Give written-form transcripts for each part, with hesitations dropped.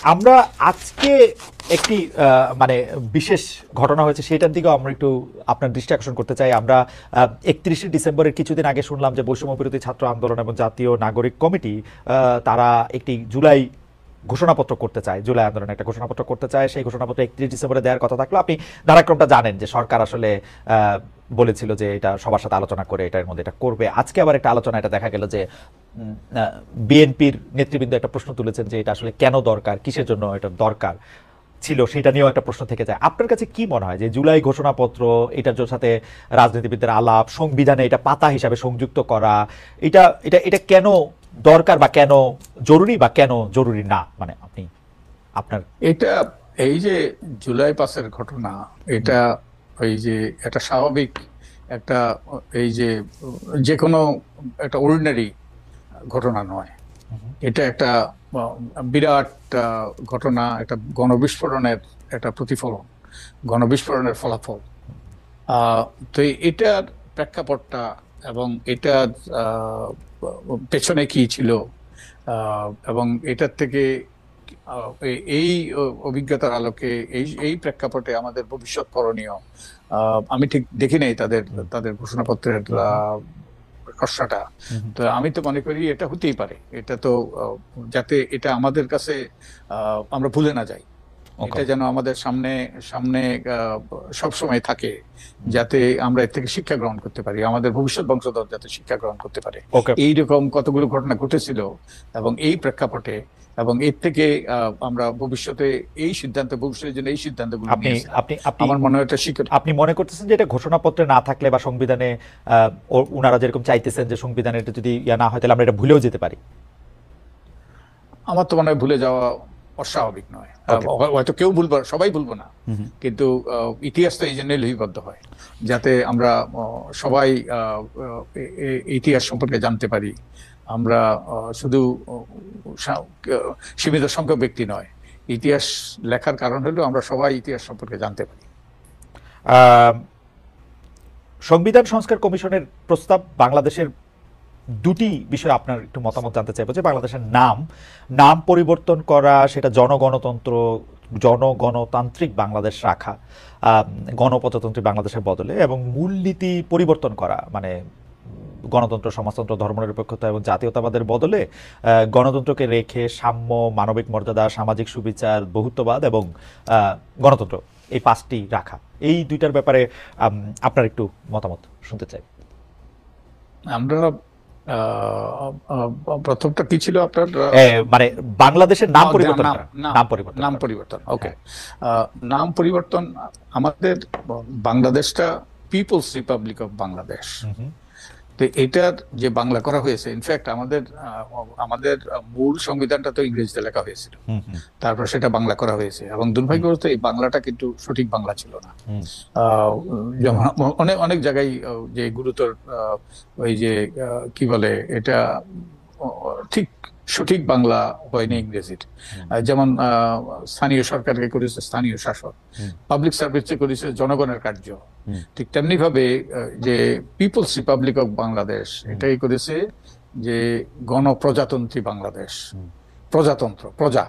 আমরা আজকে একটি মানে বিশেষ ঘটনা হয়েছে সেটার দিকেও আমরা একটু আপনার দৃষ্টি আকর্ষণ করতে চাই। আমরা 31শে ডিসেম্বরের কিছুদিন আগে শুনলাম যে বৈষম্য বিরোধী ছাত্র আন্দোলন এবং জাতীয় নাগরিক কমিটি তারা একটি জুলাই ঘোষণাপত্র করতে চায়, জুলাই আন্দোলনে একটা ঘোষণাপত্র করতে চায়। সেই ঘোষণাপত্র 31 ডিসেম্বরে দেওয়ার কথা থাকলো। আপনি ধারাক্রমটা জানেন যে সরকার আসলে বলেছিল যে এটা সবার সাথে আলোচনা করে এটার মধ্যে এটা করবে। আজকে আবার একটা আলোচনা, এটা দেখা গেল যে বিএনপির নেতৃবৃন্দ একটা প্রশ্ন তুলেছেন যে এটা আসলে কেন দরকার, কিসের জন্য এটা দরকার ছিল, সেটা নিয়েও একটা প্রশ্ন থেকে যায়। আপনার কাছে কি মনে হয় যে জুলাই ঘোষণাপত্র, এটার সাথে রাজনীতিবিদদের আলাপ, সংবিধানে এটা পাতা হিসাবে সংযুক্ত করা, এটা এটা এটা কেন দরকার বা কেন জরুরি বা কেন জরুরি না? মানে আপনি আপনার এটা এই যে জুলাই পাসের ঘটনা, এটা ওই যে একটা স্বাভাবিক একটা এই যে কোনো একটা অর্ডিনারি ঘটনা নয়। এটা একটা বিরাট ঘটনা, একটা গণবিস্ফোরণের একটা প্রতিফলন, গণবিস্ফোরণের ফলাফল। তো এটার প্রেক্ষাপটটা এবং এটার পেছনে কি ছিল, এবং এটার থেকে এই অভিজ্ঞতার আলোকে এই প্রেক্ষাপটে আমাদের ভবিষ্যৎ করণীয়, আমি ঠিক দেখি নাই তাদের ঘোষণাপত্রের খসড়াটা। তো আমি তো মনে করি এটা হতেই পারে, এটা তো যাতে এটা আমাদের কাছে আমরা ভুলে না যাই, এটা যেন আমাদের সামনে সামনে সব সময় থাকে, যাতে আমরা এর থেকে শিক্ষা গ্রহণ করতে পারি, আমাদের ভবিষ্যৎ বংশধর যাতে শিক্ষা গ্রহণ করতে পারে। এইরকম কতগুলো ঘটনা ঘটেছিল এবং এই প্রেক্ষাপটে, এবং এর থেকে আমরা ভবিষ্যতে ভবিষ্যতের জন্য এই সিদ্ধান্তগুলো আমার মনে হয় এটা শিক্ষা। আপনি মনে করতেছেন যে এটা ঘোষণাপত্রে না থাকলে বা সংবিধানে ওনারা যেরকম চাইতেছেন যে সংবিধানে এটা যদি না হয় তাহলে আমরা এটা ভুলেও যেতে পারি? আমার তো মনে হয় ভুলে যাওয়া অস্বাভাবিক নয়। হয়তো কেউ ভুলবো, সবাই ভুলবো না, কিন্তু ইতিহাস তো এই জন্যই লিপিবদ্ধ হয় যাতে আমরা সবাই ইতিহাস সম্পর্কে জানতে পারি। আমরা শুধু সীমিত সংখ্যক ব্যক্তি নয়, ইতিহাস লেখার কারণ হলো আমরা সবাই ইতিহাস সম্পর্কে জানতে পারি। সংবিধান সংস্কার কমিশনের প্রস্তাব, বাংলাদেশের দুটি বিষয় আপনার একটু মতামত জানতে চাইবো। যে বাংলাদেশের নাম পরিবর্তন করা, সেটা জনগণতান্ত্রিক বাংলাদেশ রাখা, গণপ্রজাতন্ত্রী বাংলাদেশের বদলে, এবং মূলনীতি পরিবর্তন করা, মানে গণতন্ত্র, সমাজতন্ত্র, ধর্মনিরপেক্ষতা এবং জাতীয়তাবাদের বদলে গণতন্ত্রকে রেখে সাম্য, মানবিক মর্যাদা, সামাজিক সুবিচার, বহুত্ববাদ এবং গণতন্ত্র, এই পাঁচটি রাখা। এই দুইটার ব্যাপারে আপনার একটু মতামত শুনতে চাই। আমরা প্রথমটা কি ছিল আপনার? মানে বাংলাদেশের নাম পরিবর্তন। ওকে, নাম পরিবর্তন। আমাদের বাংলাদেশটা পিপলস রিপাবলিক অফ বাংলাদেশ। তো এটার যে বাংলা করা হয়েছে, ইনফ্যাক্ট আমাদের মূল সংবিধানটা তো ইংরেজিতে লেখা হয়েছিল, তারপর সেটা বাংলা করা হয়েছে, এবং দুর্ভাগ্যবশত এই বাংলাটা কিন্তু সঠিক বাংলা ছিল না। যেমন অনেক জায়গায় যে গুরুতর ওই যে কি বলে এটা ঠিক সঠিক বাংলা হয়নি ইংরেজির। যেমন স্থানীয় সরকারকে করেছে স্থানীয় শাসক, পাবলিক সার্ভিসে করেছে জনগণের কার্য। ঠিক তেমনি ভাবে যে পিপলস রিপাবলিক অফ বাংলাদেশ, এটাই করেছে যে গণপ্রজাতন্ত্রী বাংলাদেশ, প্রজাতন্ত্র, প্রজা।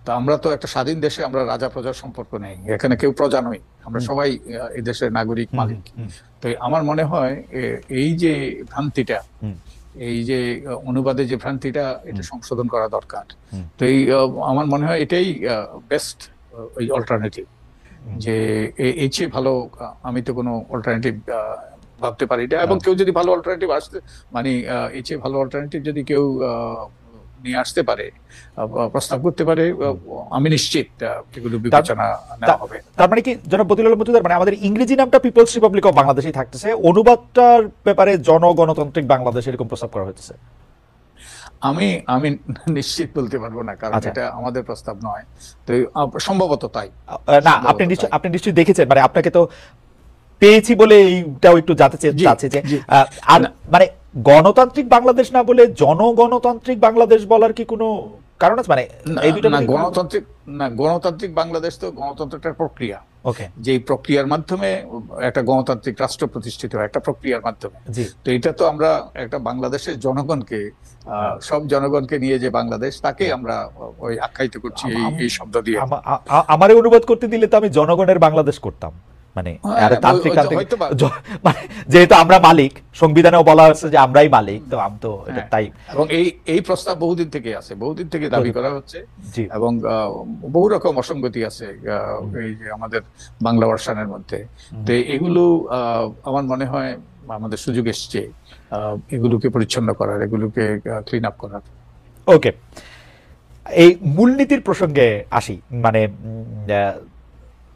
তা আমরা তো একটা স্বাধীন দেশে, আমরা রাজা প্রজার সম্পর্ক নেই, এখানে কেউ প্রজা নই, আমরা সবাই এই দেশের নাগরিক, মালিক। তো আমার মনে হয় এই যে ভ্রান্তিটা, এই যে অনুবাদে যে ভ্রান্তিটা, এটা সংশোধন করা দরকার। তো আমার মনে হয় এটাই বেস্ট অল্টারনেটিভ। যে এই চেয়ে ভালো আমি তো কোনো অল্টারনেটিভ ভাবতে পারি না, এবং কেউ যদি ভালো অল্টারনেটিভ মানে এই চেয়ে ভালো অল্টারনেটিভ যদি কেউ নিয়ে আসতে পারে, প্রস্তাব করতে পারে, আমি নিশ্চিত এগুলো বিবেচনা নেওয়া হবে। তার মানে কি জনাব বদিউল আলম মজুমদার, মানে আমাদের ইংরেজি নামটা পিপলস রিপাবলিক অফ বাংলাদেশই থাকতেছে, অনুবাদটার ব্যাপারে জনগণতান্ত্রিক বাংলাদেশ এরকম প্রস্তাব করা হয়েছে? আমি নিশ্চিত বলতে পারবো না, কারণ এটা আমাদের প্রস্তাব নয়। তো সম্ভবত তাই না, আপনি নিশ্চয়ই দেখেছেন, মানে আপনাকে তো পেয়েছি বলে এইটাও একটু জানতে চাচ্ছে যে আর মানে গণতান্ত্রিক বাংলাদেশ না বলে জনগণতান্ত্রিক বাংলাদেশ বলার কি কোনো কারণ আছে? মানে এই দুটো গণতান্ত্রিক বাংলাদেশ তো গণতন্ত্রের প্রক্রিয়া। ওকে, যেই প্রক্রিয়ার মাধ্যমে একটা গণতান্ত্রিক রাষ্ট্র প্রতিষ্ঠিত হয়, একটা প্রক্রিয়ার মাধ্যমে। জি। তো এটা তো আমরা একটা বাংলাদেশের জনগণকে, সব জনগণকে নিয়ে যে বাংলাদেশ, তাকে আমরা ওই আখ্যায়িত করছি এই শব্দ দিয়ে। আমারে অনুবাদ করতে দিলে তো আমি জনগণের বাংলাদেশ করতাম, মানে তান্ত্রিক হয়তো বা মানে যেহেতু আমরা মালিক, সংবিধানেও বলা হচ্ছে যে আমরাই মালিক, তো আমি তো এটা তাই। এবং এই প্রস্তাব বহুদিন থেকে আছে, বহুদিন থেকে দাবি করা হচ্ছে, জি। এবং বহু রকম অসঙ্গতি আছে এই যে আমাদের বাংলা ভার্সনের মধ্যে। তো এগুলো আমার মনে হয় আমাদের সুযোগ এসছে এগুলোকে পরিচ্ছন্ন করার, এগুলোকে ক্লিন আপ করার। ওকে, এই মূলনীতির প্রসঙ্গে আসি। মানে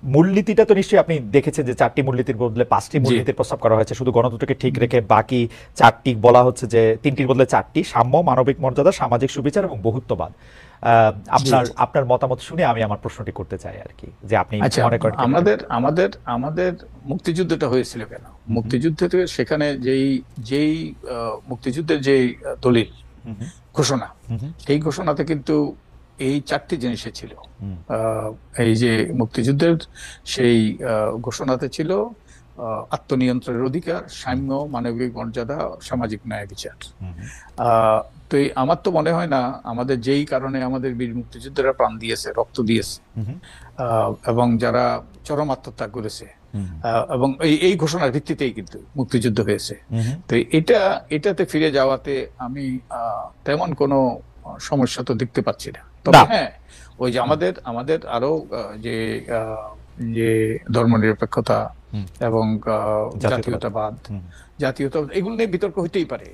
মূলনীতিটা তো নিশ্চয়ই আপনি দেখেছেন যে 4টি মূলনীতির বদলে 5টি মূলনীতির প্রস্তাব করা হয়েছে, শুধু গণতন্ত্রকে ঠিক রেখে বাকি 4টি বলা হচ্ছে যে 3টির বদলে 4টি: সাম্য, মানবিক মর্যাদা, সামাজিক সুবিচার এবং বহুত্ববাদ। আপনার মতামত শুনে আমি আমার প্রশ্নটি করতে চাই আর কি, যে আপনি মনে করেন আমাদের মুক্তিযুদ্ধটা হয়েছিল কেন? মুক্তিযুদ্ধে সেখানে যেই মুক্তিযুদ্ধের যে দলিল ঘোষণা, সেই ঘোষণাতে কিন্তু এই 4টি জিনিসে ছিল। এই যে মুক্তিযুদ্ধের সেই ঘোষণাতে ছিল আত্মনিয়ন্ত্রণের অধিকার, সাম্য, মানবিক মর্যাদা, সামাজিক ন্যায় বিচার। তো আমার তো মনে হয় না আমাদের যেই কারণে আমাদের বীর মুক্তিযোদ্ধারা প্রাণ দিয়েছে, রক্ত দিয়েছে, এবং যারা চরম আত্মত্যাগ করেছে, এবং এই ঘোষণার ভিত্তিতেই কিন্তু মুক্তিযুদ্ধ হয়েছে। তো এটাতে ফিরে যাওয়াতে আমি তেমন কোনো সমস্যা তো দেখতে পাচ্ছি না। তবে হ্যাঁ, ওই যে আমাদের আরো যে ধর্মনিরপেক্ষতা এবং জাতীয়তাবাদ এগুলো নিয়ে বিতর্ক হইতেই পারে।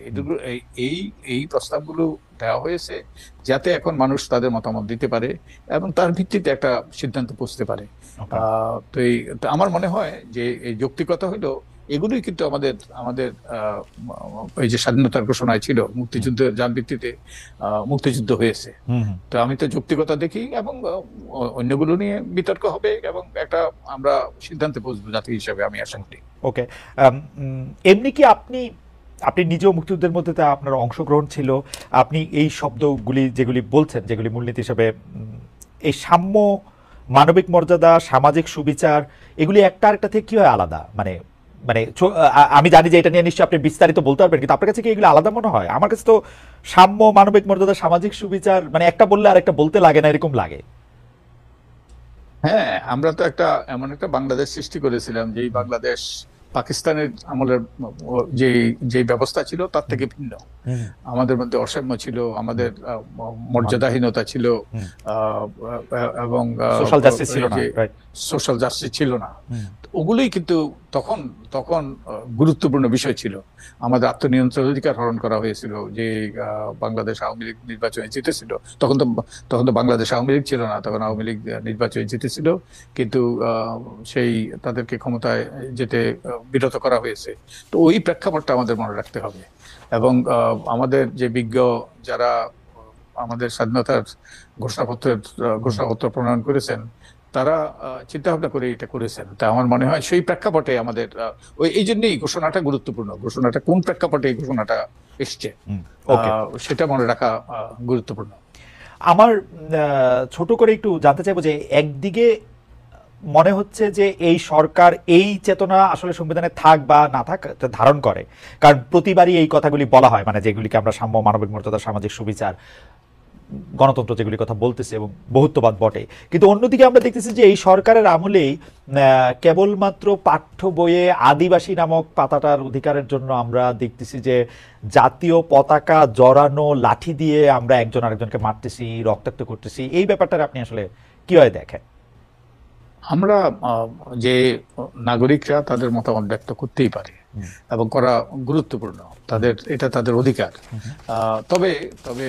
এই প্রস্তাবগুলো দেওয়া হয়েছে যাতে এখন মানুষ তাদের মতামত দিতে পারে এবং তার ভিত্তিতে একটা সিদ্ধান্ত পৌঁছতে পারে। তো আমার মনে হয় যে এই যৌক্তিকতা হলো এগুলোই কিন্তু আমাদের এই যে স্বাধীনতার ঘোষণায় ছিল, মুক্তিযুদ্ধের যার ভিত্তিতে মুক্তিযুদ্ধ হয়েছে। তো আমি তো যৌক্তিকতা দেখি, এবং অন্যগুলো নিয়ে বিতর্ক হবে এবং একটা আমরা সিদ্ধান্তে পৌঁছবো জাতি হিসেবে, আমি আশা করি। ওকে, এমনি কি আপনি নিজেও মুক্তিযুদ্ধের মধ্যে আপনার অংশগ্রহণ ছিল, আপনি এই শব্দগুলি যেগুলি বলছেন, যেগুলি মূলনীতি হিসেবে, এই সাম্য, মানবিক মর্যাদা, সামাজিক সুবিচার, এগুলি একটা আরেকটা থেকে কিভাবে আলাদা? মানে আমি জানি যে এটা নিয়ে নিশ্চয়ই আপনি বিস্তারিত বলতে পারবেন, কিন্তু আপনার কাছে কি এগুলো আলাদা মনে হয়? আমার কাছে তো সাম্য, মানবিক মর্যাদা, সামাজিক সুবিচার মানে একটা বললে আরেকটা বলতে লাগে না, এরকম লাগে। হ্যাঁ, আমরা তো এমন একটা বাংলাদেশ সৃষ্টি করেছিলাম যেই বাংলাদেশ পাকিস্তানের আমলের যে ব্যবস্থা ছিল তার থেকে ভিন্ন। আমাদের মধ্যে অসাম্য ছিল, আমাদের মর্যাদাহীনতা ছিল, এবং সোশ্যাল জাস্টিস ছিল না, সোশ্যাল জাস্টিস ছিল না। ওগুলোই কিন্তু তখন গুরুত্বপূর্ণ বিষয় ছিল। আমাদের আত্মনিয়ন্ত্রণ অধিকার হরণ করা হয়েছিল, যে বাংলাদেশ আওয়ামী লীগ নির্বাচনে জিতেছিল। তখন তো বাংলাদেশ আওয়ামী লীগ ছিল না, তখন আওয়ামী লীগ নির্বাচনে জিতেছিল, কিন্তু সেই তাদেরকে ক্ষমতায় যেতে বিরত করা হয়েছে। তো ওই প্রেক্ষাপটটা আমাদের মনে রাখতে হবে। এবং আমাদের যে বিজ্ঞ যারা আমাদের স্বাধীনতার ঘোষণাপত্র প্রণয়ন করেছেন, তারা চিন্তা ভাবনা করে এটা করেছেন। তা আমার মনে হয় সেই প্রেক্ষাপটে আমাদের এই জন্যই ঘোষণাটা গুরুত্বপূর্ণ। ঘোষণাটা কোন প্রেক্ষাপটে এই ঘোষণাটা এসছে সেটা মনে রাখা গুরুত্বপূর্ণ। আমার ছোট করে একটু জানতে চাইবো যে একদিকে মনে হচ্ছে যে এই সরকার এই চেতনা আসলে সংবিধানে থাক বা না থাক ধারণ করে, কারণ প্রতিবারই এই কথাগুলি বলা হয়, মানে যেগুলিকে আমরা সাম্য, মানবিক মর্যাদা, সামাজিক সুবিচার, গণতন্ত্র যেগুলির কথা বলতেছে, এবং বহুত্ববাদ বটে। কিন্তু অন্যদিকে আমরা দেখতেছি যে এই সরকারের আমলেই কেবলমাত্র পাঠ্য বইয়ে আদিবাসী নামক পাতাটার অধিকারের জন্য আমরা দেখতেছি যে জাতীয় পতাকা জড়ানো লাঠি দিয়ে আমরা একজন আরেকজনকে মারতেছি, রক্তাক্ত করতেছি। এই ব্যাপারটা আপনি আসলে কিভাবে দেখেন? আমরা যে নাগরিকরা তাদের মতামত ব্যক্ত করতেই পারে এবং করা গুরুত্বপূর্ণ, এটা তাদের অধিকার। তবে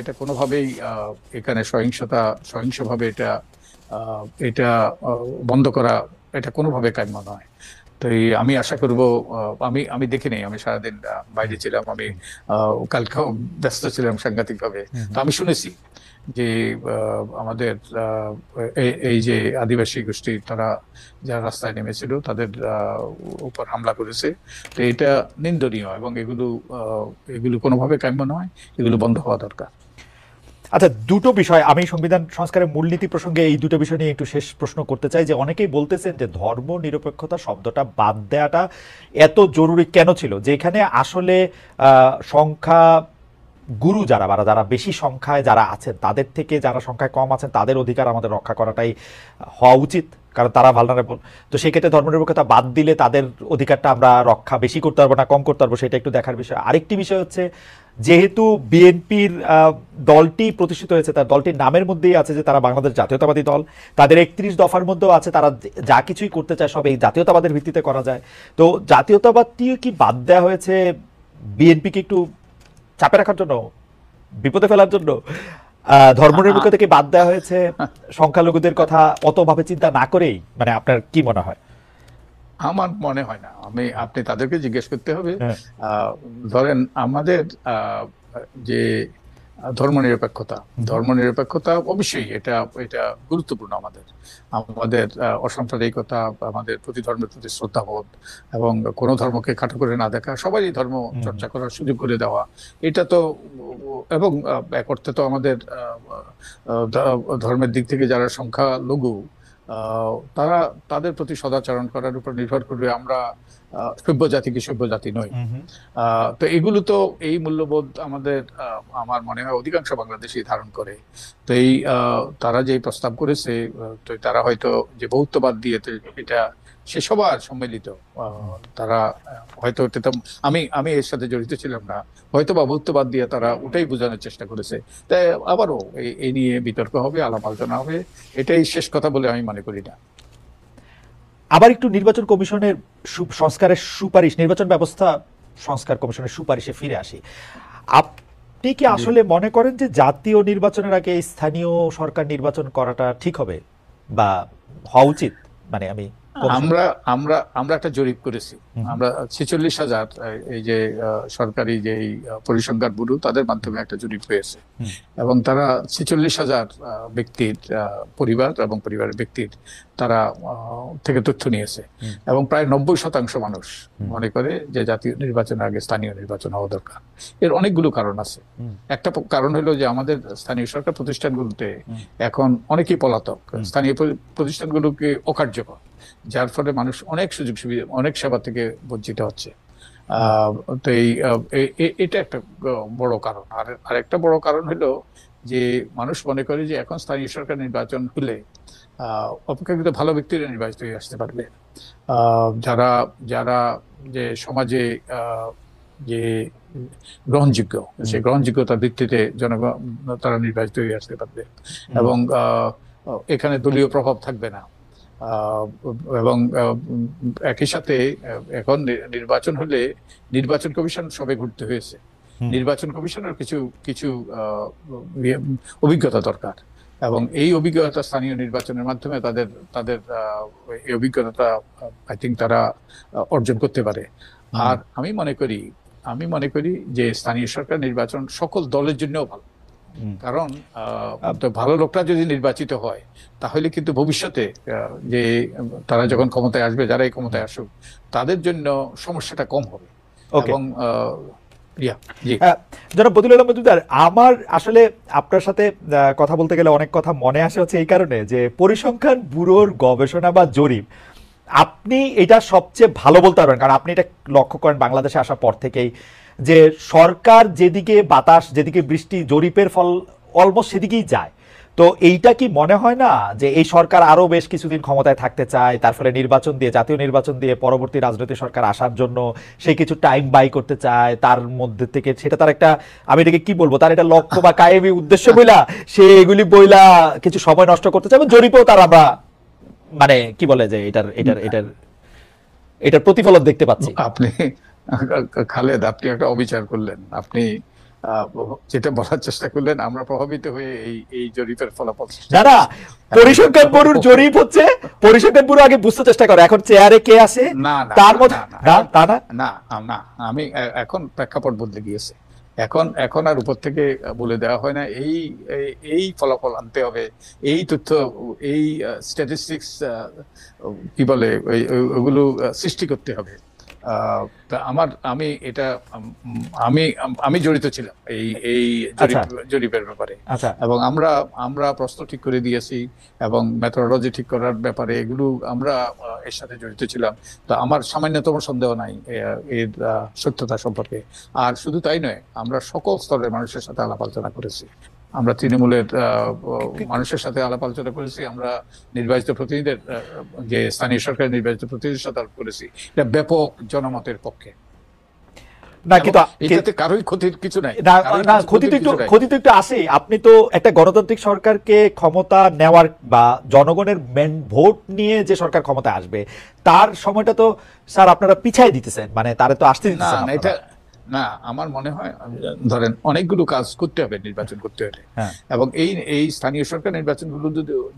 এটা কোনোভাবেই এখানে সহিংসভাবে এটা বন্ধ করা এটা কোনোভাবে কাম্য নয়। তো আমি আশা করব, আমি দেখি নেই, আমি সারাদিন বাইরে ছিলাম, আমি কালকেও ব্যস্ত ছিলাম সাংঘাতিকভাবে। তো আমি শুনেছি যে আমাদের এই যে আদিবাসী গোষ্ঠী তারা যারা রাস্তায় নেমেছিল তাদের উপর হামলা করেছে। তো এটা নিন্দনীয় এবং এগুলো কোনোভাবে কাম্য নয়, এগুলো বন্ধ হওয়া দরকার। আচ্ছা, দুটো বিষয় আমি সংবিধান সংস্কারের মূলনীতি প্রসঙ্গে এই দুটো বিষয় নিয়ে একটু শেষ প্রশ্ন করতে চাই, যে অনেকেই বলতেছেন যে ধর্ম নিরপেক্ষতা শব্দটা বাদ দেওয়াটা এত জরুরি কেন ছিল, যেখানে আসলে সংখ্যা গুরু যারা বা যারা বেশি সংখ্যায় যারা আছেন তাদের থেকে যারা সংখ্যায় কম আছেন তাদের অধিকার আমাদের রক্ষা করাটাই হওয়া উচিত, কারণ তারা ভালনারেবল। তো সেই ক্ষেত্রে ধর্মনিরপেক্ষতা বাদ দিলে তাদের অধিকারটা আমরা রক্ষা বেশি করতে পারবো না কম করতে পারবো, সেটা একটু দেখার বিষয়। আরেকটি বিষয় হচ্ছে, যেহেতু বিএনপির দলটি প্রতিষ্ঠিত হয়েছে, তার দলটির নামের মধ্যেই আছে যে তারা বাংলাদেশ জাতীয়তাবাদী দল, তাদের 31 দফার মধ্যেও আছে তারা যা কিছুই করতে চায় সব এই জাতীয়তাবাদের ভিত্তিতে করা যায়। তো জাতীয়তাবাদটিও কি বাদ দেওয়া হয়েছে বিএনপিকে একটু চাপে রাখার জন্য, বিপদে ফেলার জন্য? ধর্মনিরপেক্ষতা থেকে বাদ দেওয়া হয়েছে সংখ্যালঘুদের কথা অতভাবে চিন্তা না করেই, মানে আপনার কি মনে হয়? আমার মনে হয় না, আপনি তাদেরকে জিজ্ঞেস করতে হবে। ধরেন আমাদের যে ধর্মনিরপেক্ষতা অবশ্যই এটা এটা গুরুত্বপূর্ণ। আমাদের অসাম্প্রদায়িকতা, আমাদের প্রতি ধর্মের প্রতি শ্রদ্ধাবোধ এবং কোনো ধর্মকে খাটো করে না দেখা, সবারই ধর্ম চর্চা করার সুযোগ করে দেওয়া, এটা তো। এবং এক অর্থে তো আমাদের ধর্মের দিক থেকে যারা সংখ্যালঘু তারা তাদের প্রতি সদাচরণ করার উপর নির্ভর করবে আমরা সভ্য জাতি কি সভ্য জাতি নই। তো এগুলো তো, এই মূল্যবোধ আমাদের আমার মনে হয় অধিকাংশ বাংলাদেশী ধারণ করে। তো এই তারা যে প্রস্তাব করেছে, তো তারা হয়তো যে বহুত্ববাদ দিয়ে এটা সে সবার সম্মিলিত, তারা হয়তো আমি এর সাথে জড়িত ছিলাম না, হয়তো বা বহুত্ববাদ দিয়ে তারা ওটাই বোঝানোর চেষ্টা করেছে। তাই আবারও এই নিয়ে বিতর্ক হবে, আলাপ আলোচনা হবে, এটাই শেষ কথা বলে আমি মনে করি না। আবার একটু নির্বাচন কমিশনের সংস্কারের সুপারিশ, নির্বাচন ব্যবস্থা সংস্কার কমিশনের সুপারিশে ফিরে আসি। আপনি কি আসলে মনে করেন যে জাতীয় নির্বাচনের আগে স্থানীয় সরকার নির্বাচন করাটা ঠিক হবে বা হওয়া উচিত? মানে আমরা আমরা আমরা একটা জরিপ করেছি, আমরা 46,000 এই যে সরকারি যে পরিসংখ্যান ব্যুরো তাদের মাধ্যমে একটা জরিপ হয়েছে, এবং তারা 46,000 ব্যক্তির পরিবার এবং পরিবারের ব্যক্তির তারা থেকে তথ্য নিয়েছে, এবং প্রায় 90% মানুষ মনে করে যে জাতীয় নির্বাচনের আগে স্থানীয় নির্বাচন হওয়া দরকার। এর অনেকগুলো কারণ আছে। একটা কারণ হলো যে আমাদের স্থানীয় সরকার প্রতিষ্ঠানগুলোতে এখন অনেকেই পলাতক, স্থানীয় প্রতিষ্ঠানগুলোকে অকার্যকর, যার ফলে মানুষ অনেক সুযোগ সুবিধা, অনেক সেবা থেকে বঞ্চিত হচ্ছে। তো এটা একটা বড় কারণ। আর একটা বড় কারণ হলো যে মানুষ মনে করে যে এখন স্থানীয় সরকার নির্বাচন হলে অপেক্ষাকৃত ভালো ব্যক্তিরা নির্বাচিত হয়ে আসতে পারবে, যারা যারা যে সমাজে যে গ্রহণযোগ্য, সেই গ্রহণযোগ্যতার ভিত্তিতে জনগণ তারা নির্বাচিত হয়ে আসতে পারবে, এবং এখানে দলীয় প্রভাব থাকবে না। এবং একই সাথে এখন নির্বাচন হলে নির্বাচন কমিশন সবে ঘুরতে হয়েছে, নির্বাচন কমিশনের কিছু কিছু অভিজ্ঞতা দরকার, এবং এই অভিজ্ঞতা স্থানীয় নির্বাচনের মাধ্যমে তাদের তাদের এই অভিজ্ঞতাটা আই থিঙ্ক তারা অর্জন করতে পারে। আর আমি মনে করি যে স্থানীয় সরকার নির্বাচন সকল দলের জন্যও ভালো, কারণ ভালো লোকটা যদি নির্বাচিত হয় তাহলে কিন্তু ভবিষ্যতে যে তারা যখন ক্ষমতায় আসবে, যারাই ক্ষমতায় আসুক, তাদের জন্য সমস্যাটা কম হবে। এবং জনাব বদিউল আলম মজুমদার, আমার আসলে আপনার সাথে কথা বলতে গেলে অনেক কথা মনে আসে হচ্ছে এই কারণে যে পরিসংখ্যান ব্যুরোর গবেষণা বা জরিপ আপনি এটা সবচেয়ে ভালো বলতে পারবেন, কারণ আপনি এটা লক্ষ্য করেন বাংলাদেশে আসার পর থেকেই, যে সরকার যেদিকে বাতাস, যেদিকে বৃষ্টি, জরিপের ফল অলমোস্ট সেদিকেই যায়। তো এইটা কি মনে হয় না যে এই সরকার আরো বেশ কিছুদিন ক্ষমতায় থাকতে চায়, তার ফলে নির্বাচন দিয়ে, জাতীয় নির্বাচন দিয়ে পরবর্তী রাজনৈতিক সরকার আসার জন্য সে কিছু টাইম বাই করতে চায়, তার মধ্যে থেকে সেটা তার একটা, আমি এটাকে কি বলবো, তার এটা লক্ষ্য বা কায়েমি উদ্দেশ্য বইলা সে এগুলি বইলা কিছু সময় নষ্ট করতে চায়, এবং জরিপেও তার আমরা মানে কি বলে যে এটার প্রতিফলন দেখতে পাচ্ছি। আপনি খালেদ, আপনি একটা অবিচার করলেন। আপনি যেটা বলার চেষ্টা করলেন আমরা প্রভাবিত হয়ে এই জরিপের ফলাফল, না পরিসংখ্যান ব্যুরোর জরিপ হচ্ছে, পরিসংখ্যান ব্যুরো আগে বুঝতে চেষ্টা করে এখন চেয়ারে কে আছে তার মধ্যে না, আমি এখন প্রেক্ষাপট বদলে গিয়েছে। এখন আর উপর থেকে বলে দেওয়া হয় না এই ফলাফল আনতে হবে, এই তথ্য, এই স্ট্যাটিস্টিক্স কি বলে ওগুলো সৃষ্টি করতে হবে। তা আমি এটা আমি আমি জড়িত ছিলাম এই এই আচ্ছা জরিপের ব্যাপারে, আচ্ছা এবং আমরা প্রশ্ন ঠিক করে দিয়েছি এবং মেথোডোলজি ঠিক করার ব্যাপারে এগুলো আমরা এর সাথে জড়িত ছিলাম। তো আমার সামান্যতম সন্দেহ নাই এর সত্যতা সম্পর্কে। আর শুধু তাই নয়, আমরা সকল স্তরের মানুষের সাথে আলাপ আলোচনা করেছি। আমরা তৃণমূলের মানুষের সাথে আলাপ আলোচনা করেছি, আমরা নির্বাচিত প্রতিনিধিদের যে স্থানীয় সরকারের নির্বাচিত প্রতিনিধিদের সাথে আলাপ করেছি। এটা ব্যাপক জনমতের পক্ষে। না কিন্তু এটাতে কারোই ক্ষতির কিছু নাই, না ক্ষতি তো একটু আসে। আপনি তো একটা গণতান্ত্রিক সরকারকে ক্ষমতা নেওয়ার বা জনগণের ভোট নিয়ে যে সরকার ক্ষমতা আসবে তার সময়টা তো স্যার আপনারা পিছাই দিতেছেন, মানে তারে তো আসতে দিতেছেন না। এটা না, আমার মনে হয় ধরেন অনেকগুলো কাজ করতে হবে নির্বাচন করতে হলে, এবং এই স্থানীয় সরকার নির্বাচনগুলো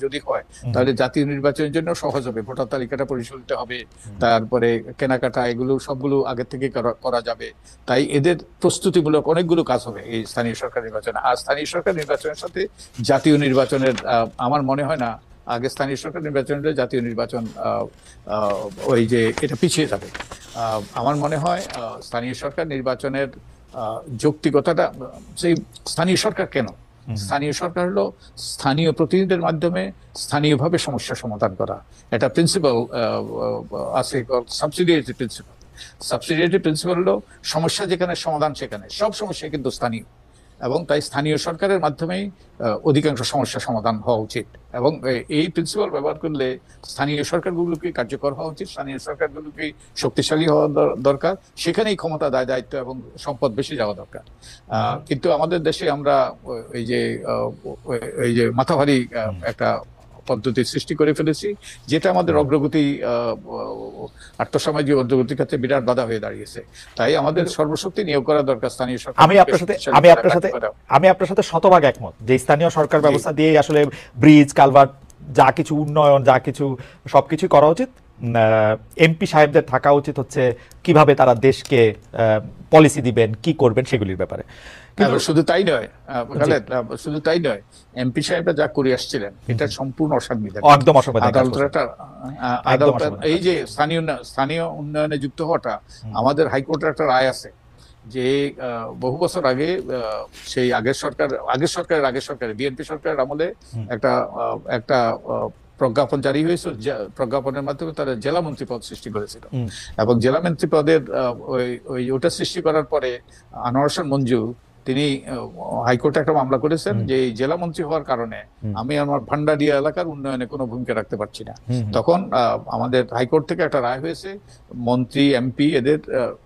যদি হয় তাহলে জাতীয় নির্বাচনের জন্য সহজ হবে। ভোটার তালিকাটা পরিচালিত হবে, তারপরে কেনাকাটা এগুলো সবগুলো আগে থেকে করা যাবে। তাই এদের প্রস্তুতিমূলক অনেকগুলো কাজ হবে এই স্থানীয় সরকার নির্বাচনে। আর স্থানীয় সরকার নির্বাচনের সাথে জাতীয় নির্বাচনের আমার মনে হয় না আগে স্থানীয় সরকার নির্বাচন হলে জাতীয় নির্বাচন ওই যে এটা পিছিয়ে যাবে। আমার মনে হয় স্থানীয় সরকার নির্বাচনের যৌক্তিকতাটা, সেই স্থানীয় সরকার কেন, স্থানীয় সরকার হলো স্থানীয় প্রতিনিধিদের মাধ্যমে স্থানীয়ভাবে সমস্যা সমাধান করা। এটা প্রিন্সিপাল আছে, সাবসিডিয়ারিটি প্রিন্সিপাল। সাবসিডিয়ারিটি প্রিন্সিপাল হলো সমস্যা যেখানে সমাধান সেখানে, সব সমস্যা কিন্তু স্থানীয়, এবং তাই স্থানীয় সরকারের মাধ্যমেই অধিকাংশ সমস্যা সমাধান হওয়া উচিত। এবং এই প্রিন্সিপাল ব্যবহার করলে স্থানীয় সরকারগুলোকে কার্যকর হওয়া উচিত, স্থানীয় সরকারগুলোকে শক্তিশালী হওয়া দরকার, সেখানেই ক্ষমতা দায় দায়িত্ব এবং সম্পদ বেশি যাওয়া দরকার। কিন্তু আমাদের দেশে আমরা এই যে মাথাভারী একটা পদ্ধতির সৃষ্টি করে ফেলেছি, যেটা আমাদের অগ্রগতি আর্থসামাজিক অগ্রগতির ক্ষেত্রে বিরাট বাধা হয়ে দাঁড়িয়েছে। তাই আমাদের সর্বশক্তি নিয়োগ করা দরকার স্থানীয় সরকার। আমি আপনার সাথে শতভাগ একমত যে স্থানীয় সরকার ব্যবস্থা দিয়ে আসলে ব্রিজ, কালভার্ট, যা কিছু উন্নয়ন, যা কিছু সবকিছু করা উচিত। এমপি সাহেবদের থাকা উচিত হচ্ছে কিভাবে তারা দেশকে পলিসি দিবেন, কি করবেন সেগুলির ব্যাপারে। শুধু তাই নয়, শুধু তাই নয়, এমপি সাহেবরা যা করে আসছিলেন এটা সম্পূর্ণ অসাংবিধানিক, একদম অসাংবিধানিক। এই যে স্থানীয় উন্নয়নে যুক্ত হওয়াটা, আমাদের হাইকোর্টের একটা রায় আছে যে বহু বছর আগে সেই আগের সরকারের বিএনপি সরকারের আমলে একটা প্রজ্ঞাপন জারি হয়েছিল। প্রজ্ঞাপনের মাধ্যমে তারা জেলা মন্ত্রী পদ সৃষ্টি করেছিল, এবং জেলা মন্ত্রী পদের ওটা সৃষ্টি করার পরে আনোয়ার হোসেন মঞ্জু তিনি হাইকোর্টে একটা মামলা করেছেন যে জেলা মন্ত্রী হওয়ার কারণে আমি আমার ভান্ডারিয়া এলাকার উন্নয়নে কোনো ভূমিকা রাখতে পারছি না। তখন আমাদের হাইকোর্ট থেকে একটা রায় হয়েছে, মন্ত্রী, এমপি এদের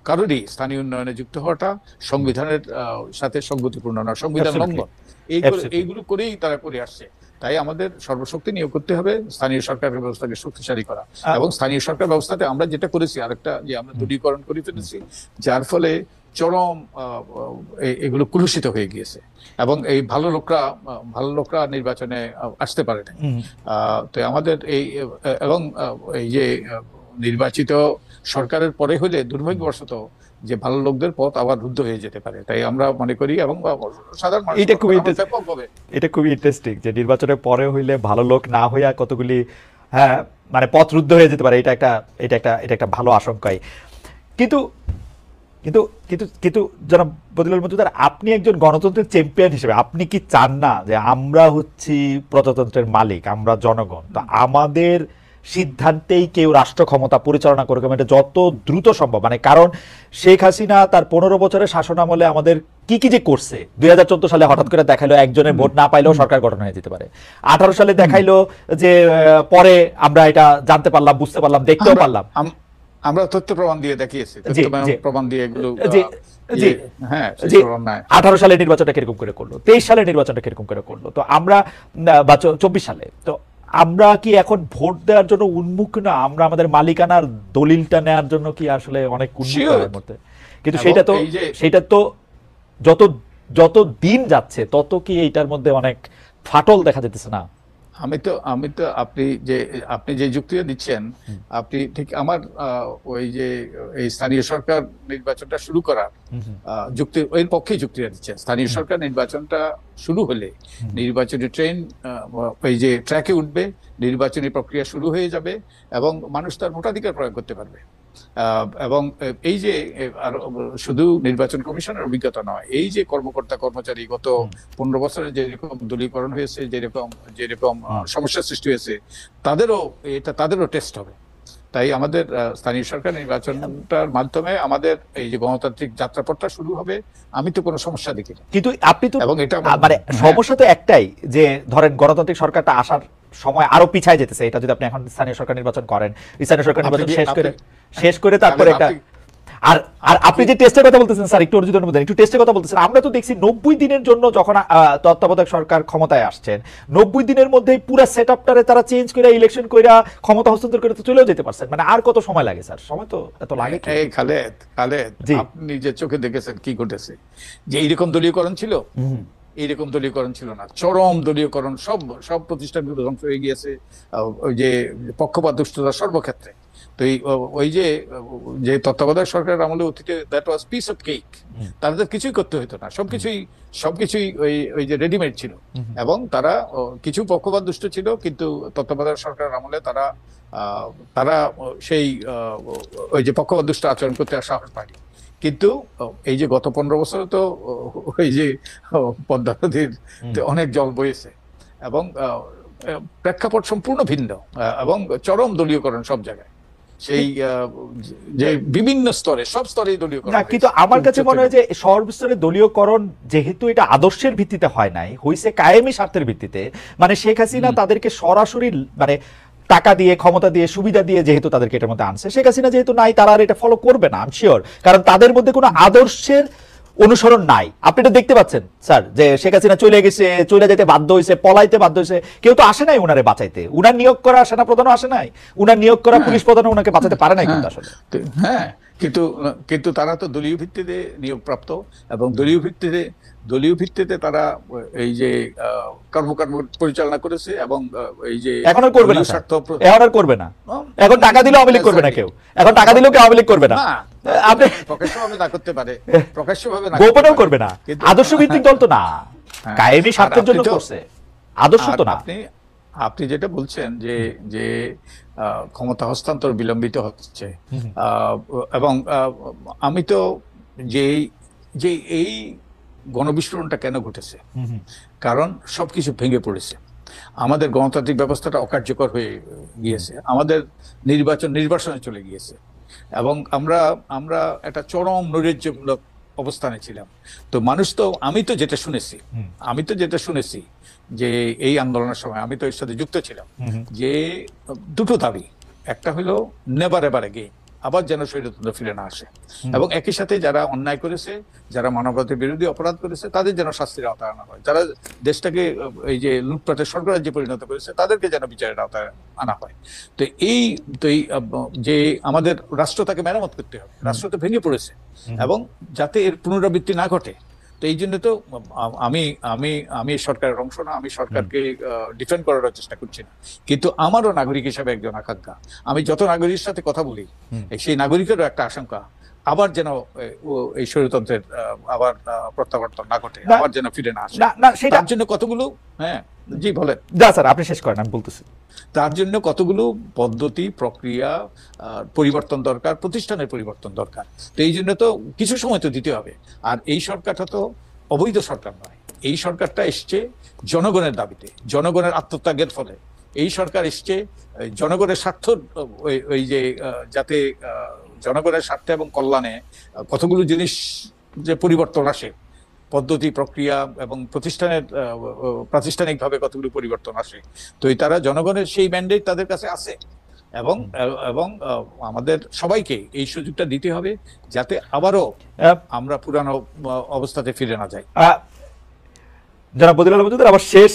কারোরই স্থানীয় উন্নয়নে যুক্ত হওয়াটা সংবিধানের সাথে সংগতিপূর্ণ না, সংবিধান লঙ্ঘন। এইগুলো করেই তারা করে আসছে। তাই আমাদের সর্বশক্তি নিয়োগ করতে হবে স্থানীয় সরকার ব্যবস্থাকে শক্তিশালী করা। এবং স্থানীয় সরকার ব্যবস্থাতে আমরা যেটা করেছি, আরেকটা যে আমরা দূরীকরণ করে ফেলেছি, যার ফলে চরম এগুলো কুলুষিত হয়ে গিয়েছে, এবং এই ভালো লোকরা নির্বাচনে আসতে পারে না। তো আমাদের এবং এই যে নির্বাচিত সরকারের পরে হলে দুর্ভাগ্যবশত যে ভালো লোকদের পথ আবার রুদ্ধ হয়ে যেতে পারে। তাই আমরা মনে করি, এবং সাধারণ মানুষ এটা খুবই ইন্টারেস্টিং যে নির্বাচনের পরে হইলে ভালো লোক না হইয়া কতগুলি মানে পথ রুদ্ধ হয়ে যেতে পারে। এটা একটা ভালো আশঙ্কাই। কিন্তু কিন্তু কিন্তু কিন্তু জনাব বদিউল মজুমদার, আপনি একজন গণতন্ত্রের চ্যাম্পিয়ন হিসেবে আপনি কি চান না যে আমরা হচ্ছি প্রজাতন্ত্রের মালিক, আমরা জনগণ, তো আমাদের সিদ্ধান্তেই কেউ রাষ্ট্র ক্ষমতা পরিচালনা করুক, এটা যত দ্রুত সম্ভব। মানে কারণ শেখ হাসিনা তার 15 বছরের শাসন আমলে আমাদের কি যে করছে, 2014 সালে হঠাৎ করে দেখাইলো একজনের ভোট না পাইলেও সরকার গঠন হয়ে যেতে পারে। 18 সালে দেখাইলো যে পরে আমরা এটা জানতে পারলাম, বুঝতে পারলাম, দেখতেও পারলাম। আমরা তথ্য প্রমাণ দিয়ে দেখিয়েছি, প্রমাণ দিয়ে এগুলো। 18 সালে নির্বাচনটা কিরকম করে করলো, 23 সালে নির্বাচনটা কিরকম করে করলো, তো আমরা 24 সালে, তো আমরা কি এখন ভোট দেওয়ার জন্য উন্মুখ না? আমরা আমাদের মালিকানার দলিলটা নেওয়ার জন্য কি আসলে অনেক উন্মুখ? কিন্তু সেটা তো যত দিন যাচ্ছে তত কি এইটার মধ্যে অনেক ফাটল দেখা যেতেছে না? আমি তো আপনি যে যুক্তিটা দিচ্ছেন, আপনি ঠিক আমার এই স্থানীয় সরকার নির্বাচনটা শুরু করার যুক্তি, এর পক্ষে যুক্তিটা দিচ্ছেন। স্থানীয় সরকার নির্বাচনটা শুরু হলে নির্বাচনী ট্রেন ট্র্যাকে উঠবে, নির্বাচনী প্রক্রিয়া শুরু হয়ে যাবে, এবং মানুষ তার ভোটাধিকার প্রয়োগ করতে পারবে। এবং এই যে আর শুধু নির্বাচন কমিশনের অভিজ্ঞতা নয়, এই যে কর্মকর্তা কর্মচারী গত 15 বছরে যেরকম দলীয়করণ হয়েছে, যেরকম সমস্যার সৃষ্টি হয়েছে, তাদেরও টেস্ট হবে। তাই আমাদের স্থানীয় সরকার নির্বাচনটার মাধ্যমে আমাদের এই যে গণতান্ত্রিক যাত্রাপথটা শুরু হবে, আমি তো কোনো সমস্যা দেখি না। কিন্তু আপনি তো এবং এটা মানে সমস্যা তো একটাই, যে ধরেন গণতান্ত্রিক সরকারটা আসার সময় আরো পিছায় যেতেছে। এটা যদি আপনি এখন স্থানীয় সরকার নির্বাচন করেন, স্থানীয় সরকার নির্বাচন শেষ করে তারপরে এটা আর আর আপনি যে টেস্টের কথা বলতেছেন স্যার, একটু অর্জিত অনুমোদন, একটু টেস্টের কথা বলতেছেন, আমরা তো দেখছি 90 দিনের জন্য যখন তত্ত্বাবধায়ক সরকার ক্ষমতায় আসছেন, 90 দিনের মধ্যেই পুরো সেটআপটারে তারা চেঞ্জ করে ইলেকশন করে ক্ষমতা হস্তান্তর করে তো চলেও যেতে পারছেন। মানে আর কত সময় লাগে স্যার? সময় তো এত লাগে কি? এই খালেদ, আপনি নিজের চোখে দেখেছেন কি ঘটেছে, যে এইরকম দলীয়করণ ছিল, এইরকম দলীয়করণ ছিল না, চরম দলীয়করণ, সব প্রতিষ্ঠানগুলো ধ্বংস হয়ে গিয়েছে, ওই যে পক্ষপাত দুষ্টতা সর্বক্ষেত্রে। তো ওই যে তত্ত্বাবধায়ক সরকারের আমলে অতীতে that was piece of cake, তাদের কিছুই করতে হতো না, সবকিছুই ওই যে রেডিমেড ছিল। এবং তারা কিছু পক্ষপাত দুষ্ট ছিল, কিন্তু তত্ত্বাবধায়ক সরকারের আমলে তারা সেই ওই যে পক্ষপাত দুষ্ট আচরণ করতে আর সাহস পায়নি। কিন্তু এই যে গত 15 বছরে তো ওই যে পদ্মা নদীর অনেক জল বয়েছে, এবং প্রেক্ষাপট সম্পূর্ণ ভিন্ন, এবং চরম দলীয়করণ সব জায়গায়, সেই যে বিভিন্ন স্তরে, সব স্তরে দলীয়করণ। কিন্তু আমার কাছে মনে হয় যে সর্বস্তরে দলীয়করণ যেহেতু এটা আদর্শের ভিত্তিতে হয় নাই, হইছে কায়েমি স্বার্থের ভিত্তিতে। মানে শেখ হাসিনা তাদেরকে সরাসরি মানে টাকা দিয়ে, ক্ষমতা দিয়ে, সুবিধা দিয়ে যেহেতু তাদেরকে এটার মধ্যে আনছে, শেখ হাসিনা যেহেতু নাই, তারা আর এটা ফলো করবে না, আই এম শিওর। কারণ তাদের মধ্যে কোনো আদর্শের অনুসরণ নাই। আপনি এটা দেখতে পাচ্ছেন স্যার, যে শেখ হাসিনা চলে গেছে, চলে যেতে বাধ্য হয়েছে, পলাইতে বাধ্য হয়েছে, কেউ তো আসে নাই উনারে বাঁচাইতে। উনার নিয়োগ করা সেনাপ্রধানও আসে নাই, উনার নিয়োগ করা পুলিশ প্রধানও উনাকে বাঁচাতে পারে নাই কিন্তু আসলে। হ্যাঁ, কিন্তু তারা তো দলীয় ভিত্তিতে নিয়োগপ্রাপ্ত, এবং দলীয় ভিত্তিতে তারা এই যে কর্মকাণ্ড পরিচালনা করেছে, এবং এই যে এখন আর করবে না, এখন আর করবে না। এখন টাকা দিলেও আওয়ামী লীগ করবে না কেউ, এখন টাকা দিলেও কেউ আওয়ামী লীগ করবে না। আপনি প্রকাশ্যভাবে না করতে পারে, প্রকাশ্যভাবে না, গোপনেও করবে না। আদর্শ ভিত্তিক দল তো না, কায়েমি স্বার্থের জন্য করছে, আদর্শ তো না। আপনি যেটা বলছেন যে ক্ষমতা হস্তান্তর বিলম্বিত হচ্ছে, এবং আমি তো যে এই গণবিস্ফোরণটা কেন ঘটেছে, কারণ সবকিছু ভেঙে পড়েছে, আমাদের গণতান্ত্রিক ব্যবস্থাটা অকার্যকর হয়ে গিয়েছে, আমাদের নির্বাচনে চলে গিয়েছে, এবং আমরা একটা চরম নৈরাজ্যমূলক অবস্থানে ছিলাম। তো আমি তো যেটা শুনেছি যে এই আন্দোলনের সময় আমি তো এর সাথে যুক্ত ছিলাম, যে দুটো দাবি, একটা হলো নেভার এভার এগেইন, আবার যেন স্বৈরতন্ত্র ফিরে না আসে, এবং একই সাথে যারা অন্যায় করেছে, যারা মানবতার বিরোধী অপরাধ করেছে, তাদের যেন শাস্তির আওতায় আনা হয়, যারা দেশটাকে এই যে লুটপাটের স্বর্গরাজ্যে পরিণত করেছে, তাদেরকে যেন বিচারের আওতায় আনা হয়। তো এই যে আমাদের রাষ্ট্র, তাকে মেরামত করতে হবে, রাষ্ট্র তো ভেঙে পড়েছে, এবং যাতে এর পুনরাবৃত্তি না ঘটে। তো এই জন্য তো আমি সরকারের অংশ না, আমি সরকারকে ডিফেন্ড করার চেষ্টা করছি না, কিন্তু আমারও নাগরিক হিসেবে একজন আকাঙ্ক্ষা, আমি যত নাগরিকের সাথে কথা বলি, সেই নাগরিকেরও একটা আশঙ্কা, আবার যেন এই স্বৈরতন্ত্রের আবার প্রত্যাবর্তন না ঘটে, আবার যেন ফিরে না আসে। তার জন্য কতগুলো জি বলেন। না স্যার, আপনি শেষ করেন, আমি বলতেছি। তার জন্য কতগুলো পদ্ধতি, প্রক্রিয়া পরিবর্তন দরকার, প্রতিষ্ঠানের পরিবর্তন দরকার। তো এই জন্য তো কিছু সময় তো দিতে হবে। আর এই সরকারটা তো অবৈধ সরকার নয়, এই সরকারটা এসছে জনগণের দাবিতে, জনগণের আত্মত্যাগের ফলে। এই সরকার এসছে জনগণের স্বার্থ, ওই যে যাতে জনগণের স্বার্থে এবং কল্যাণে কতগুলো জিনিস যে পরিবর্তন আসে, পদ্ধতি, প্রক্রিয়া এবং প্রাতিষ্ঠানিকভাবে কতগুলো পরিবর্তন আসে। তো তারা জনগণের সেই ম্যান্ডেট তাদের কাছে আছে, এবং আমাদের সবাইকে এই সুযোগটা দিতে হবে, যাতে আবারও আমরা পুরানো অবস্থাতে ফিরে না যাই। জনাব বদিউল আলম মজুমদার, আবার শেষ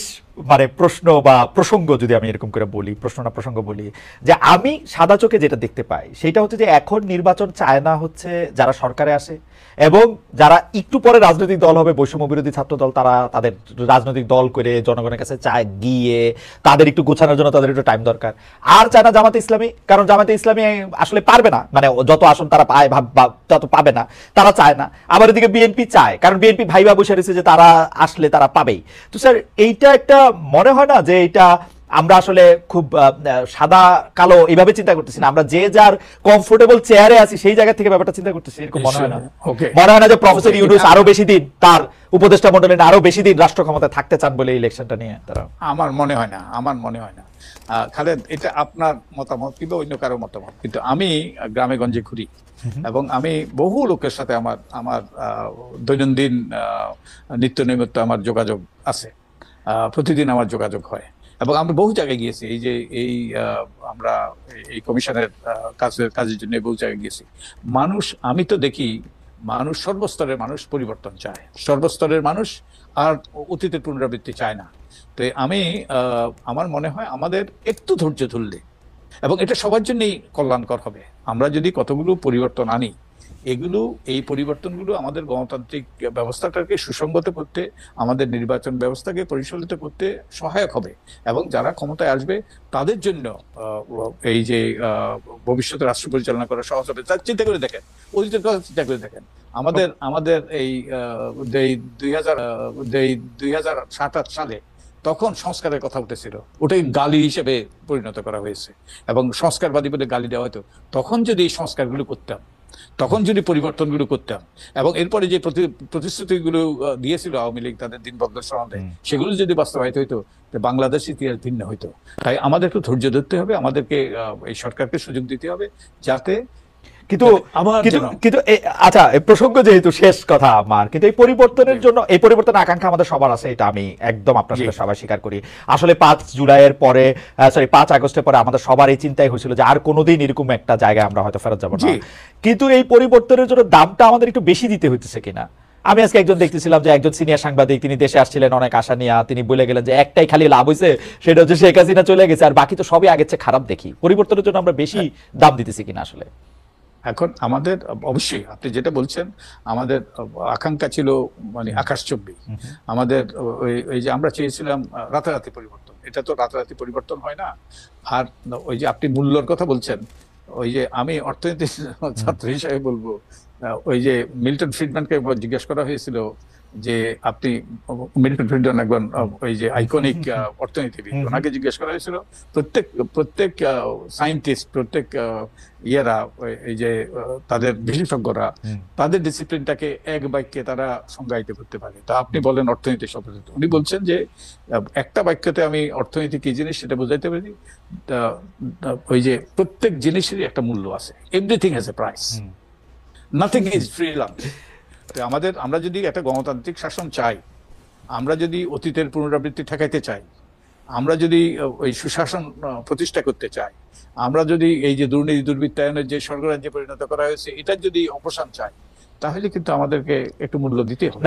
মানে প্রশ্ন বা প্রসঙ্গ যদি আমি এরকম করে বলি, প্রশ্ন না প্রসঙ্গ বলি, যে আমি সাদা চোখে যেটা দেখতে পাই সেটা হচ্ছে যে এখন নির্বাচন চায় না হচ্ছে যারা সরকারে আসে, এবং যারা একটু পরে রাজনৈতিক দল হবে, বৈষম্য বিরোধী ছাত্র দল, তারা তাদের রাজনৈতিক দল করে জনগণের কাছে চায় গিয়ে তাদের একটু গোছানোর জন্য তাদের একটু টাইম দরকার। আর চায় না জামাতে ইসলামী, কারণ জামাতে ইসলামী আসলে পারবে না, মানে যত আসন তারা পায় তত পাবে না, তারা চায় না। আবার এদিকে বিএনপি চায়, কারণ বিএনপি ভাইবা বসে রয়েছে যে তারা আসলে তারা পাবেই। তো স্যার, এইটা একটা মনে হয় না যে এটা আমরা আসলে খুব সাদা কালো এইভাবে চিন্তা করতেছি না, আমরা যে যার কমফোর্টেবল চেয়ারে আছি সেই জায়গা থেকে ব্যাপারটা চিন্তা করতেছি, এরকম মনে হয় না? মনে হয় না যে প্রফেসর ইউনূস আরো বেশি দিন তার উপদেষ্টা মণ্ডলী আরো বেশি দিন রাষ্ট্র ক্ষমতায় থাকতে চান বলে ইলেকশনটা নিয়ে তারা? আমার মনে হয় না, আমার মনে হয় না। খালেদ, এটা আপনার মতামত কিংবা অন্য কারো মতামত, কিন্তু আমি গ্রামে গঞ্জে ঘুরি এবং আমি বহু লোকের সাথে আমার আমার দৈনন্দিন নিত্য নৈমিত্য আমার যোগাযোগ আছে, প্রতিদিন আমার যোগাযোগ হয় এবং আমরা বহু জায়গায় গিয়েছি। এই যে আমরা এই কমিশনের কাজের জন্য বহু জায়গায় গিয়েছি। মানুষ, আমি তো দেখি মানুষ, সর্বস্তরের মানুষ পরিবর্তন চায়, সর্বস্তরের মানুষ আর অতীতের পুনরাবৃত্তি চায় না। তো আমি আমার মনে হয় আমাদের একটু ধৈর্য ধরলে, এবং এটা সবার জন্যই কল্যাণকর হবে, আমরা যদি কতগুলো পরিবর্তন আনি, এই পরিবর্তনগুলো আমাদের গণতান্ত্রিক ব্যবস্থাটাকে সুসংগত করতে, আমাদের নির্বাচন ব্যবস্থাকে পরিচালিত করতে সহায়ক হবে এবং যারা ক্ষমতায় আসবে তাদের জন্য এই যে ভবিষ্যতে রাষ্ট্র পরিচালনা করা সহজ হবে। তার চিন্তা করে দেখেন, অতীতের কথা চিন্তা করে দেখেন, আমাদের এই 2007-8 সালে তখন সংস্কারের কথা উঠেছিল, ওটাই গালি হিসেবে পরিণত করা হয়েছে এবং সংস্কারবাদী বলে গালি দেওয়া হতো। তখন যদি এই সংস্কারগুলো করতাম, তখন যদি পরিবর্তনগুলো করতাম এবং এরপরে যে প্রতিশ্রুতিগুলো দিয়েছিল আওয়ামী লীগ তাদের দিনবদ্ধ সম্বন্ধে, সেগুলো যদি বাস্তবায়িত হইতো, বাংলাদেশ ইতিহাস ভিন্ন হইতো। তাই আমাদের একটু ধৈর্য ধরতে হবে, আমাদেরকে এই সরকারকে সুযোগ দিতে হবে যাতে আচ্ছা, এই প্রসঙ্গ যেহেতু শেষ কথা আমার, কিন্তু এই পরিবর্তনের জন্য, এই পরিবর্তন আকাঙ্ক্ষা আমাদের সবার আছে, এটা আমি একদম আপনার সাথে সবাই স্বীকার করি। আসলে 5 জুলাইয়ের পরে, 5 আগস্টের পরে আমাদের সবার এই চিন্তাই হয়েছিল যে আর কোনোদিন এরকম একটা জায়গায় আমরা হয়তো ফেরত যাবো না। কিন্তু এই পরিবর্তনের জন্য দামটা আমাদের একটু বেশি দিতে হইতেছে কিনা? আমি আজকে একজন দেখতেছিলাম যে একজন সিনিয়র সাংবাদিক, তিনি দেশে আসছিলেন অনেক আশা নিয়ে, তিনি বলে গেলেন যে একটাই খালি লাভ হয়েছে, সেটা হচ্ছে শেখ হাসিনা চলে গেছে, আর বাকি তো সবই আগের চেয়ে খারাপ দেখি। পরিবর্তনের জন্য আমরা বেশি দাম দিতেছি কিনা আসলে? এখন আমাদের অবশ্যই আপনি যেটা বলছেন, আমাদের আকাঙ্ক্ষা ছিল মানে আকাশচুম্বী। আমাদের ওই যে আমরা চেয়েছিলাম রাতারাতি পরিবর্তন, এটা তো রাতারাতি পরিবর্তন হয় না। আর ওই যে আপনি মূল্যর কথা বলছেন, ওই যে আমি অর্থনীতি ছাত্র হিসেবে বলবো, ওই যে মিল্টন ফ্রিডম্যানকে জিজ্ঞেস করা হয়েছিল যে আপনি, মিল্টন ফ্রিডম্যান একজন ওই যে আইকনিক অর্থনীতিবিদ, ওনাকে জিজ্ঞেস করা হয়েছিল প্রত্যেক সায়েন্টিস্ট, প্রত্যেক ইয়েরা, এই যে তাদের বিশেষজ্ঞরা তাদের ডিসিপ্লিনটাকে এক বাক্যে তারা সংজ্ঞায়িত করতে পারে, তা আপনি বলেন অর্থনীতি শব্দ। উনি বলছেন যে একটা বাক্যতে আমি অর্থনীতি কি জিনিস সেটা বোঝাইতে পারি, ওই যে প্রত্যেক জিনিসেরই একটা মূল্য আছে, everything has a price, nothing is free lunch. আমরা যদি একটা গণতান্ত্রিক শাসন চাই, আমরা যদি অতীতের পুনরাবৃত্তি ঠেকাইতে চাই, আমরা যদি ওই সুশাসন প্রতিষ্ঠা করতে চাই, আমরা যদি এই যে দুর্নীতি দুর্বৃত্তায়নের যে স্বর্গরাজ্যে পরিণত করা হয়েছে এটার যদি অবসান চাই, তাহলে কিন্তু আমাদেরকে একটু মূল্য দিতে হবে।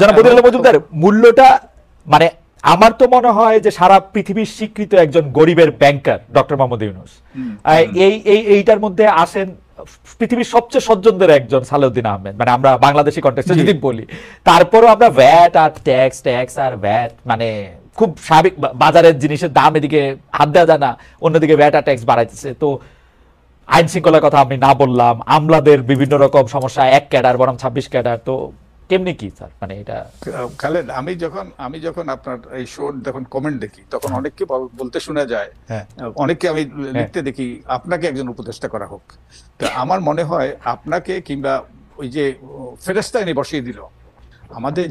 জনাব বদিউল্লাহ মজুমদার, মূল্যটা মানে আমার তো মনে হয় যে সারা পৃথিবীর স্বীকৃত একজন গরিবের ব্যাংকার ডক্টর মোহাম্মদ ইউনূস, এইটার মধ্যে আসেন পৃথিবীর সবচেয়ে সজ্জনদের একজন সালেউদ্দিন আহমেদ, মানে আমরা বাংলাদেশি কন্টেক্সটে যদি বলি, তারপরেও আমরা ভ্যাট আর ট্যাক্স আর ভ্যাট, মানে খুব স্বাভাবিক, বাজারের জিনিসের দাম এদিকে হাত দেওয়া যায় না, অন্যদিকে ভ্যাট আর ট্যাক্স বাড়াইতেছে। তো আইন শৃঙ্খলার কথা আমি না বললাম, আমলাদের বিভিন্ন রকম সমস্যা, 1 ক্যাডার বরং 26 ক্যাডার, তো কেমনি কি স্যার মানে এটা? খালেদ, আমি যখন আপনার এই শো যখন কমেন্ট দেখি, তখন অনেককে বলতে শোনা যায়, অনেককে আমি লিখতে দেখি আপনাকে একজন উপদেষ্টা করা হোক। তো আমার মনে হয় আপনাকে, কিংবা ওই যে ফেরেশতা এনে বসিয়ে দিল, আমাদের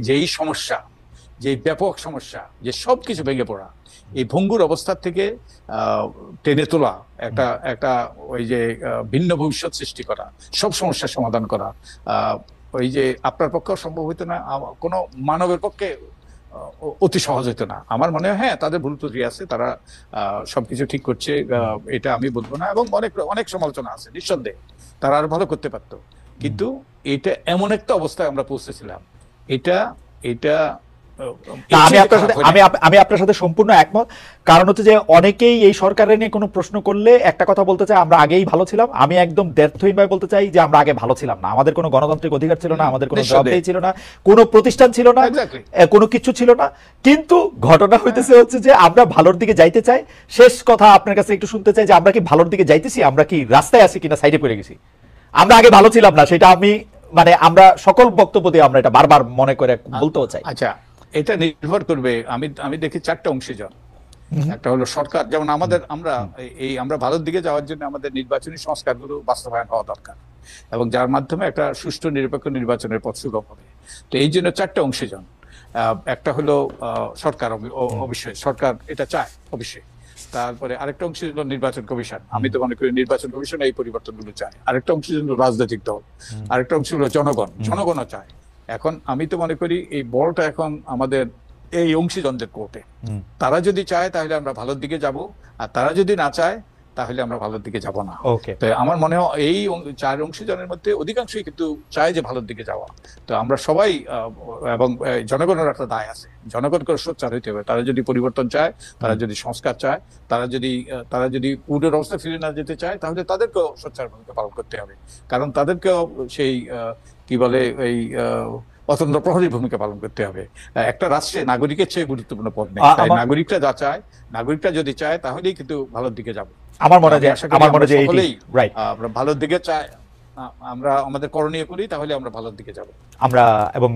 যেই সমস্যা, যে ব্যাপক সমস্যা, যে সবকিছু ভেঙে পড়া, এই ভঙ্গুর অবস্থা থেকে টেনে তোলা, একটা ওই যে ভিন্ন ভবিষ্যৎ সৃষ্টি করা, সব সমস্যার সমাধান করা, ওই যে আপনার পক্ষেও সম্ভব হইতো না, কোনো মানবের পক্ষে অতি সহজ হইতো না। আমার মনে হয় হ্যাঁ, তাদের ভুল ত্রুটি আছে, তারা সবকিছু ঠিক করছে, এটা আমি বলবো না, এবং অনেক সমালোচনা আছে নিঃসন্দেহে, তারা আরো ভালো করতে পারতো। কিন্তু এটা এমন একটা অবস্থায় আমরা পৌঁছেছিলাম, এটা আমি আপনার সাথে সম্পূর্ণ একমত। কারণ হচ্ছে যে অনেকেই এই সরকারের নিয়ে কোনো প্রশ্ন করলে একটা কথা বলতে চাই, আমরা আগেই ভালো ছিলাম। আমি একদম দ্ব্যর্থহীনভাবে বলতে চাই যে আমরা আগে ভালো ছিলাম না। আমাদের কোনো গণতান্ত্রিক অধিকার ছিল না, আমাদের কোনো জবাবদেহি ছিল না, কোনো প্রতিষ্ঠান ছিল না, কোনো কিছু ছিল না। কিন্তু ঘটনা হইতেছে হচ্ছে যে আমরা ভালোর দিকে যাইতে চাই। শেষ কথা আপনার কাছে একটু শুনতে চাই যে আমরা কি ভালোর দিকে যাইতেছি, আমরা কি রাস্তায় আছি কিনা সাইডে পড়ে গেছি? আমরা আগে ভালো ছিলাম না, সেটা আমি মানে আমরা সকল বক্তব্য দিয়ে আমরা এটা বারবার মনে করে বলতেও চাই। আচ্ছা, এটা নির্ভর করবে, আমি দেখি চারটা অংশীজন। একটা হলো সরকার, যেমন আমরা ভালোর দিকে যাওয়ার জন্য আমাদের নির্বাচনী সংস্কারগুলো বাস্তবায়ন হওয়া দরকার, এবং যার মাধ্যমে একটা সুষ্ঠু নিরপেক্ষ নির্বাচনের পথ সুগম হবে। তো এই জন্য চারটা অংশীজন। একটা হলো সরকার, অবশ্যই সরকার এটা চায় অবশ্যই। তারপরে আরেকটা অংশ হলো নির্বাচন কমিশন, আমি তো মনে করি নির্বাচন কমিশন এই পরিবর্তনগুলো চায়। আরেকটা অংশ হলো রাজনৈতিক দল, আরেকটা অংশ হলো জনগণও চায়। এখন আমি তো মনে করি এই বলটা এখন আমাদের এই অংশীজনদের কোর্টে। তারা যদি চায় তাহলে আমরা ভালোর দিকে যাব, আর তারা যদি না চায় তাহলে আমরা ভালোর দিকে যাব না। তো আমার মনে হয় এই চার অংশীজনের মধ্যে অধিকাংশই কিন্তু চায় যে ভালোর দিকে যাওয়া। তো আমরা সবাই এবং জনগণের একটা দায় আছে, জনগণকে সোচ্চার হইতে হবে। তারা যদি পরিবর্তন চায়, তারা যদি সংস্কার চায়, তারা যদি পূর্বের অবস্থা ফিরে না যেতে চায়, তাহলে তাদেরকেও সোচ্চার ভূমিকা পালন করতে হবে। কারণ তাদেরকেও সেই কি বলে এই অতন্ত্র প্রহরীর ভূমিকা পালন করতে হবে। একটা রাষ্ট্রে নাগরিকের চেয়ে গুরুত্বপূর্ণ পদ নেই। তাই নাগরিকরা যদি চায় তাহলেই কিন্তু ভালোর দিকে যাব। আমার মনে হয় আমরা ভালোর দিকে চাই, আমরা আমাদের করণীয় করি, তাহলে আমরা ভালোর দিকে যাব। আমরা এবং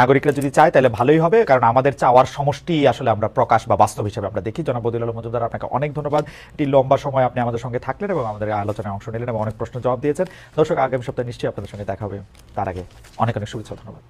নাগরিকরা যদি চায় তাহলে ভালোই হবে, কারণ আমাদের চাওয়ার সমষ্টি আসলে আমরা প্রকাশ বা বাস্তব হিসেবে আমরা দেখি। জনাব বদিউল আলম মজুমদার, আপনাকে অনেক ধন্যবাদ। একটি লম্বা সময় আপনি আমাদের সঙ্গে থাকলেন এবং আমাদের আলোচনায় অংশ নিলেন এবং অনেক প্রশ্ন জবাব দিয়েছেন। দর্শক, আগামী সপ্তাহে নিশ্চয়ই আপনাদের সঙ্গে দেখা হবে। তার আগে অনেক অনেক শুভেচ্ছা, ধন্যবাদ।